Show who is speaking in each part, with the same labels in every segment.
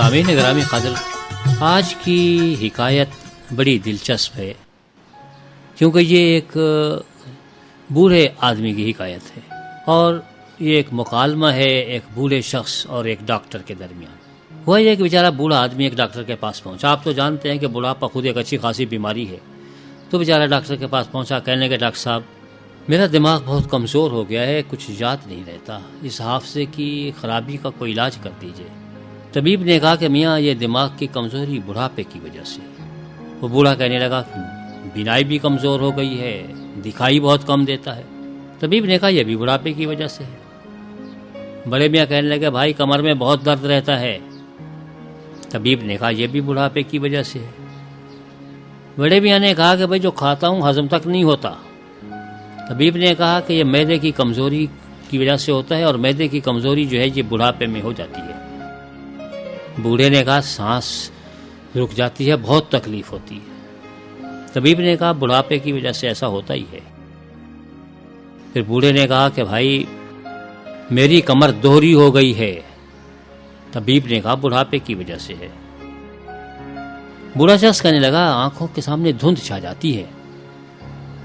Speaker 1: سامعین گرامی قدر، آج کی حکایت بڑی دلچسپ ہے کیونکہ یہ ایک بوڑھے آدمی کی حکایت ہے اور یہ ایک مکالمہ ہے ایک بوڑھے شخص اور ایک ڈاکٹر کے درمیان۔ ہوا یہ کہ بیچارہ بوڑھا آدمی ایک ڈاکٹر کے پاس پہنچا۔ آپ تو جانتے ہیں کہ بڑھاپا خود ایک اچھی خاصی بیماری ہے۔ تو بیچارہ ڈاکٹر کے پاس پہنچا، کہنے لگا ڈاکٹر صاحب میرا دماغ بہت کمزور ہو گیا ہے، کچھ یاد نہیں رہتا، اس حافظے کی خرابی کا کوئی علاج کر دیجئے۔ طبیب نے کہا کہ میاں یہ دماغ کی کمزوری بڑھاپے کی وجہ سے۔ وہ بوڑھا کہنے لگا بینائی بھی کمزور ہو گئی ہے، دکھائی بہت کم دیتا ہے۔ طبیب نے کہا یہ بھی بڑھاپے کی وجہ سے ہے۔ بڑے میاں کہنے لگے بھائی کمر میں بہت درد رہتا ہے۔ طبیب نے کہا یہ بھی بڑھاپے کی وجہ سے ہے۔ بڑے میاں نے کہا کہ بھائی جو کھاتا ہوں ہضم تک نہیں ہوتا۔ طبیب نے کہا کہ یہ معدے کی کمزوری کی وجہ سے ہوتا ہے اور معدے کی کمزوری جو ہے یہ بڑھاپے میں ہو جاتی ہے۔ بوڑھے نے کہا سانس رک جاتی ہے، بہت تکلیف ہوتی ہے۔ طبیب نے کہا بڑھاپے کی وجہ سے ایسا ہوتا ہی ہے۔ پھر بوڑھے نے کہا کہ بھائی میری کمر دوہری ہو گئی ہے۔ طبیب نے کہا بڑھاپے کی وجہ سے ہے۔ بوڑھا شخص کہنے لگا آنکھوں کے سامنے دھند چھا جاتی ہے۔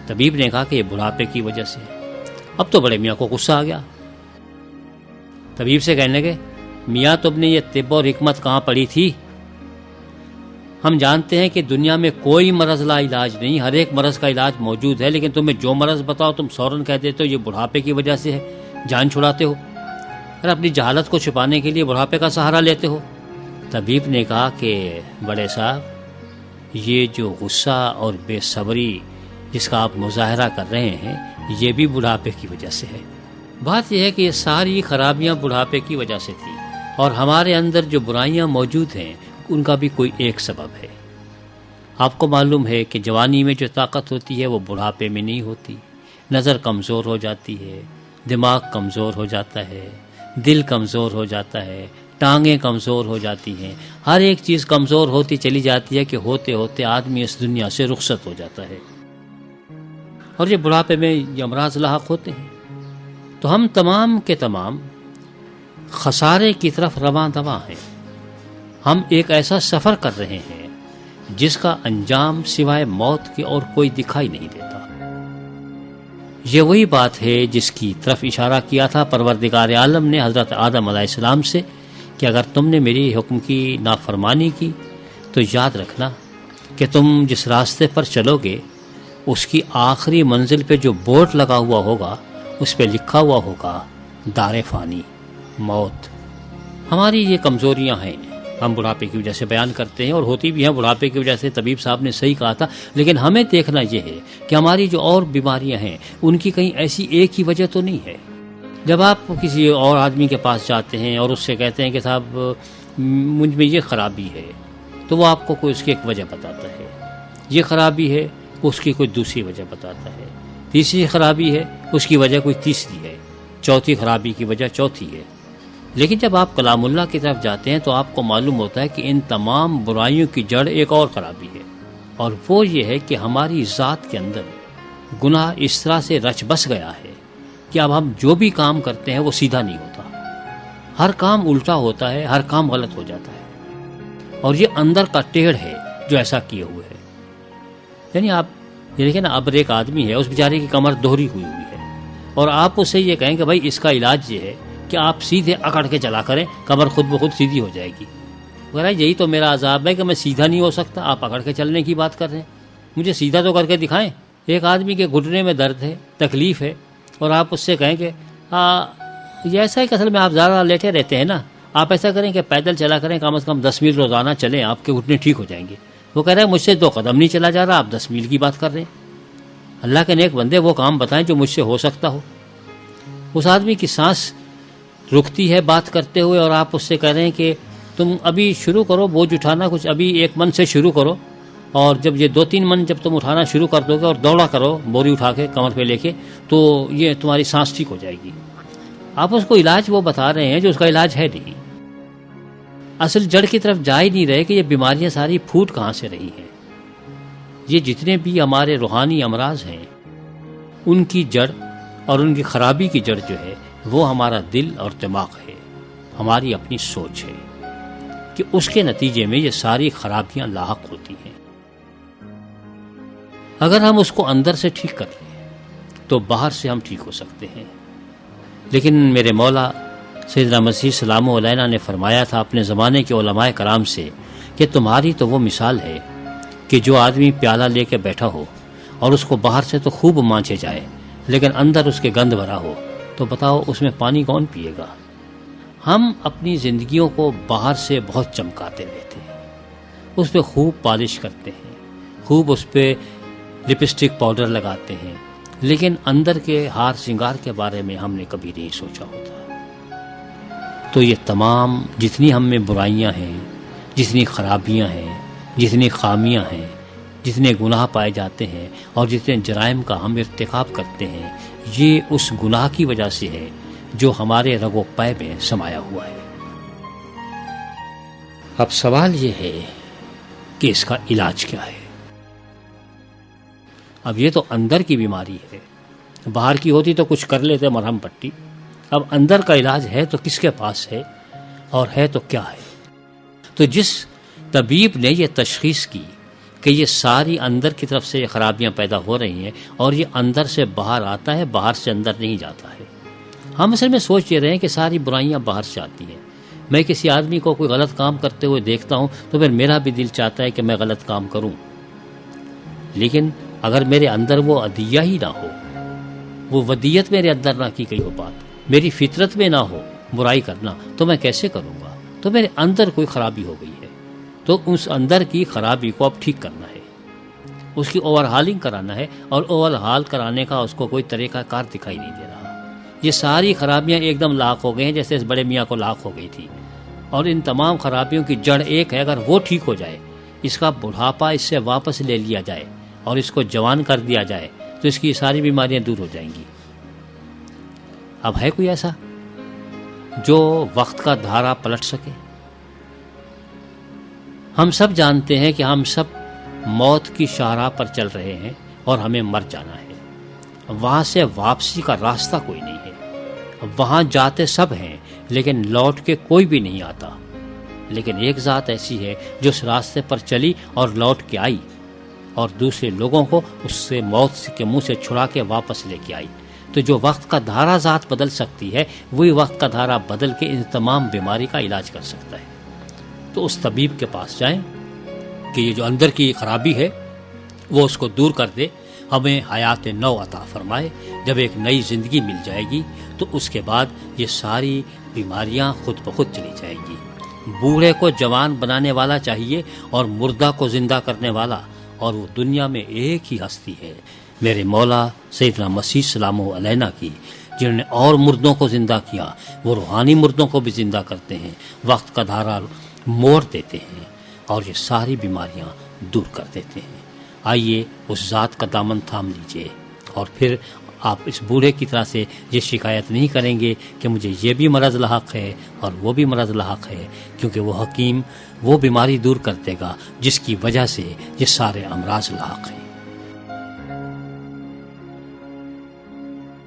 Speaker 1: طبیب نے کہا کہ یہ بڑھاپے کی وجہ سے ہے۔ اب تو بڑے میاں کو غصہ آ گیا۔ طبیب سے کہنے لگے میاں تم نے یہ طب اور حکمت کہاں پڑھی تھی؟ ہم جانتے ہیں کہ دنیا میں کوئی مرض لا علاج نہیں، ہر ایک مرض کا علاج موجود ہے، لیکن تمہیں جو مرض بتاؤ تم فوراً کہہ دیتے ہو یہ بڑھاپے کی وجہ سے ہے، جان چھڑاتے ہو اور اپنی جہالت کو چھپانے کے لیے بڑھاپے کا سہارا لیتے ہو۔ طبیب نے کہا کہ بڑے صاحب یہ جو غصہ اور بے صبری جس کا آپ مظاہرہ کر رہے ہیں یہ بھی بڑھاپے کی وجہ سے ہے۔ بات یہ ہے کہ یہ ساری خرابیاں بڑھاپے کی وجہ سے تھی اور ہمارے اندر جو برائیاں موجود ہیں ان کا بھی کوئی ایک سبب ہے۔ آپ کو معلوم ہے کہ جوانی میں جو طاقت ہوتی ہے وہ بڑھاپے میں نہیں ہوتی۔ نظر کمزور ہو جاتی ہے، دماغ کمزور ہو جاتا ہے، دل کمزور ہو جاتا ہے، ٹانگیں کمزور ہو جاتی ہیں، ہر ایک چیز کمزور ہوتی چلی جاتی ہے کہ ہوتے ہوتے آدمی اس دنیا سے رخصت ہو جاتا ہے اور یہ بڑھاپے میں یہ امراض لاحق ہوتے ہیں۔ تو ہم تمام کے تمام خسارے کی طرف رواں دواں ہیں۔ ہم ایک ایسا سفر کر رہے ہیں جس کا انجام سوائے موت کے اور کوئی دکھائی نہیں دیتا۔ یہ وہی بات ہے جس کی طرف اشارہ کیا تھا پروردگار عالم نے حضرت آدم علیہ السلام سے کہ اگر تم نے میری حکم کی نافرمانی کی تو یاد رکھنا کہ تم جس راستے پر چلو گے اس کی آخری منزل پہ جو بورڈ لگا ہوا ہوگا اس پہ لکھا ہوا ہوگا دار فانی، موت۔ ہماری یہ کمزوریاں ہیں، ہم بڑھاپے کی وجہ سے بیان کرتے ہیں اور ہوتی بھی ہیں بڑھاپے کی وجہ سے، طبیب صاحب نے صحیح کہا تھا، لیکن ہمیں دیکھنا یہ ہے کہ ہماری جو اور بیماریاں ہیں ان کی کہیں ایسی ایک ہی وجہ تو نہیں ہے۔ جب آپ کسی اور آدمی کے پاس جاتے ہیں اور اس سے کہتے ہیں کہ صاحب مجھ میں یہ خرابی ہے تو وہ آپ کو کوئی اس کی ایک وجہ بتاتا ہے، یہ خرابی ہے اس کی کوئی دوسری وجہ بتاتا ہے، تیسری خرابی ہے اس کی وجہ کوئی تیسری ہے، چوتھی خرابی کی وجہ چوتھی ہے۔ لیکن جب آپ کلام اللہ کی طرف جاتے ہیں تو آپ کو معلوم ہوتا ہے کہ ان تمام برائیوں کی جڑ ایک اور خرابی ہے اور وہ یہ ہے کہ ہماری ذات کے اندر گناہ اس طرح سے رچ بس گیا ہے کہ اب ہم جو بھی کام کرتے ہیں وہ سیدھا نہیں ہوتا، ہر کام الٹا ہوتا ہے، ہر کام غلط ہو جاتا ہے اور یہ اندر کا ٹیڑھ ہے جو ایسا کیے ہوئے ہے۔ یعنی آپ یہ دیکھیں نا، اب ایک آدمی ہے اس بیچارے کی کمر دوہری ہوئی ہے اور آپ اس سے یہ کہیں کہ بھائی اس کا علاج یہ ہے کہ آپ سیدھے اکڑ کے چلا کریں، کمر خود بخود سیدھی ہو جائے گی۔ وغیرہ یہی تو میرا عذاب ہے کہ میں سیدھا نہیں ہو سکتا، آپ اکڑ کے چلنے کی بات کر رہے ہیں، مجھے سیدھا تو کر کے دکھائیں۔ ایک آدمی کے گھٹنے میں درد ہے، تکلیف ہے اور آپ اس سے کہیں کہ یہ ایسا ہے کہ اصل میں آپ زیادہ لیٹے رہتے ہیں نا، آپ ایسا کریں کہ پیدل چلا کریں، کم از کم 10 میل روزانہ چلیں، آپ کے گھٹنے ٹھیک ہو جائیں گے۔ وہ کہہ رہے ہیں مجھ سے 2 قدم نہیں چلا جا رہا، آپ 10 میل کی بات کر رہے ہیں۔ اللہ کے نیک بندے وہ کام بتائیں جو مجھ سے ہو سکتا ہو۔ اس آدمی کی سانس رکتی ہے بات کرتے ہوئے اور آپ اس سے کہہ رہے ہیں کہ تم ابھی شروع کرو بوجھ اٹھانا، کچھ ابھی 1 من سے شروع کرو اور جب یہ 2-3 من جب تم اٹھانا شروع کر دو گے اور دوڑا کرو بوری اٹھا کے کمر پہ لے کے تو یہ تمہاری سانس ٹھیک ہو جائے گی۔ آپ اس کو علاج وہ بتا رہے ہیں جو اس کا علاج ہے نہیں، اصل جڑ کی طرف جا ہی نہیں رہے کہ یہ بیماریاں ساری پھوٹ کہاں سے رہی ہیں۔ یہ جتنے بھی ہمارے روحانی امراض ہیں ان کی جڑ اور ان کی خرابی کی جڑ جو ہے وہ ہمارا دل اور دماغ ہے، ہماری اپنی سوچ ہے۔ کہ اس کے نتیجے میں یہ ساری خرابیاں لاحق ہوتی ہیں۔ اگر ہم اس کو اندر سے ٹھیک کر لیں تو باہر سے ہم ٹھیک ہو سکتے ہیں۔ لیکن میرے مولا سیدنا مسیح سلام علیہ نے فرمایا تھا اپنے زمانے کے علماء کرام سے کہ تمہاری تو وہ مثال ہے کہ جو آدمی پیالہ لے کے بیٹھا ہو اور اس کو باہر سے تو خوب مانچے جائے لیکن اندر اس کے گند بھرا ہو، تو بتاؤ اس میں پانی کون پیے گا؟ ہم اپنی زندگیوں کو باہر سے بہت چمکاتے رہتے ہیں، اس پہ خوب پالش کرتے ہیں، خوب اس پہ لپسٹک پاؤڈر لگاتے ہیں، لیکن اندر کے ہار سنگار کے بارے میں ہم نے کبھی نہیں سوچا ہوتا۔ تو یہ تمام جتنی ہم میں برائیاں ہیں، جتنی خرابیاں ہیں، جتنی خامیاں ہیں، جتنے گناہ پائے جاتے ہیں اور جتنے جرائم کا ہم ارتکاب کرتے ہیں، یہ اس گناہ کی وجہ سے ہے جو ہمارے رگ و پے میں سمایا ہوا ہے۔ اب سوال یہ ہے کہ اس کا علاج کیا ہے؟ اب یہ تو اندر کی بیماری ہے، باہر کی ہوتی تو کچھ کر لیتے مرہم پٹی، اب اندر کا علاج ہے تو کس کے پاس ہے اور ہے تو کیا ہے؟ تو جس طبیب نے یہ تشخیص کی کہ یہ ساری اندر کی طرف سے یہ خرابیاں پیدا ہو رہی ہیں اور یہ اندر سے باہر آتا ہے، باہر سے اندر نہیں جاتا ہے۔ ہم اصل میں سوچ یہ رہے ہیں کہ ساری برائیاں باہر سے آتی ہیں۔ میں کسی آدمی کو کوئی غلط کام کرتے ہوئے دیکھتا ہوں تو پھر میرا بھی دل چاہتا ہے کہ میں غلط کام کروں، لیکن اگر میرے اندر وہ عدیہ ہی نہ ہو، وہ ودیت میرے اندر نہ کی گئی ہو، بات میری فطرت میں نہ ہو برائی کرنا، تو میں کیسے کروں گا؟ تو میرے اندر کوئی خرابی ہو گئی ہے، تو اس اندر کی خرابی کو اب ٹھیک کرنا ہے، اس کی اوور ہالنگ کرانا ہے، اور اوور ہال کرانے کا اس کو کوئی طریقہ کار دکھائی نہیں دے رہا۔ یہ ساری خرابیاں ایک دم لاحق ہو گئی ہیں جیسے اس بڑے میاں کو لاحق ہو گئی تھی، اور ان تمام خرابیوں کی جڑ ایک ہے، اگر وہ ٹھیک ہو جائے، اس کا بڑھاپا اس سے واپس لے لیا جائے اور اس کو جوان کر دیا جائے، تو اس کی ساری بیماریاں دور ہو جائیں گی۔ اب ہے کوئی ایسا جو وقت کا دھارا پلٹ سکے؟ ہم سب جانتے ہیں کہ ہم سب موت کی شاہراہ پر چل رہے ہیں اور ہمیں مر جانا ہے، وہاں سے واپسی کا راستہ کوئی نہیں ہے، وہاں جاتے سب ہیں لیکن لوٹ کے کوئی بھی نہیں آتا، لیکن ایک ذات ایسی ہے جو اس راستے پر چلی اور لوٹ کے آئی اور دوسرے لوگوں کو اس سے موت کے منہ سے چھڑا کے واپس لے کے آئی۔ تو جو وقت کا دھارا ذات بدل سکتی ہے، وہی وقت کا دھارا بدل کے ان تمام بیماری کا علاج کر سکتا ہے۔ تو اس طبیب کے پاس جائیں کہ یہ جو اندر کی خرابی ہے وہ اس کو دور کر دے، ہمیں حیات نو عطا فرمائے۔ جب ایک نئی زندگی مل جائے گی تو اس کے بعد یہ ساری بیماریاں خود بخود چلی جائیں گی۔ بوڑھے کو جوان بنانے والا چاہیے اور مردہ کو زندہ کرنے والا، اور وہ دنیا میں ایک ہی ہستی ہے، میرے مولا سیدنا مسیح سلام علیہ کی، جنہوں نے اور مردوں کو زندہ کیا، وہ روحانی مردوں کو بھی زندہ کرتے ہیں، وقت کا دھارا موڑ دیتے ہیں اور یہ ساری بیماریاں دور کر دیتے ہیں۔ آئیے اس ذات کا دامن تھام لیجئے، اور پھر آپ اس بوڑھے کی طرح سے یہ شکایت نہیں کریں گے کہ مجھے یہ بھی مرض لاحق ہے اور وہ بھی مرض لاحق ہے، کیونکہ وہ حکیم وہ بیماری دور کر دے گا جس کی وجہ سے یہ سارے امراض لاحق ہیں۔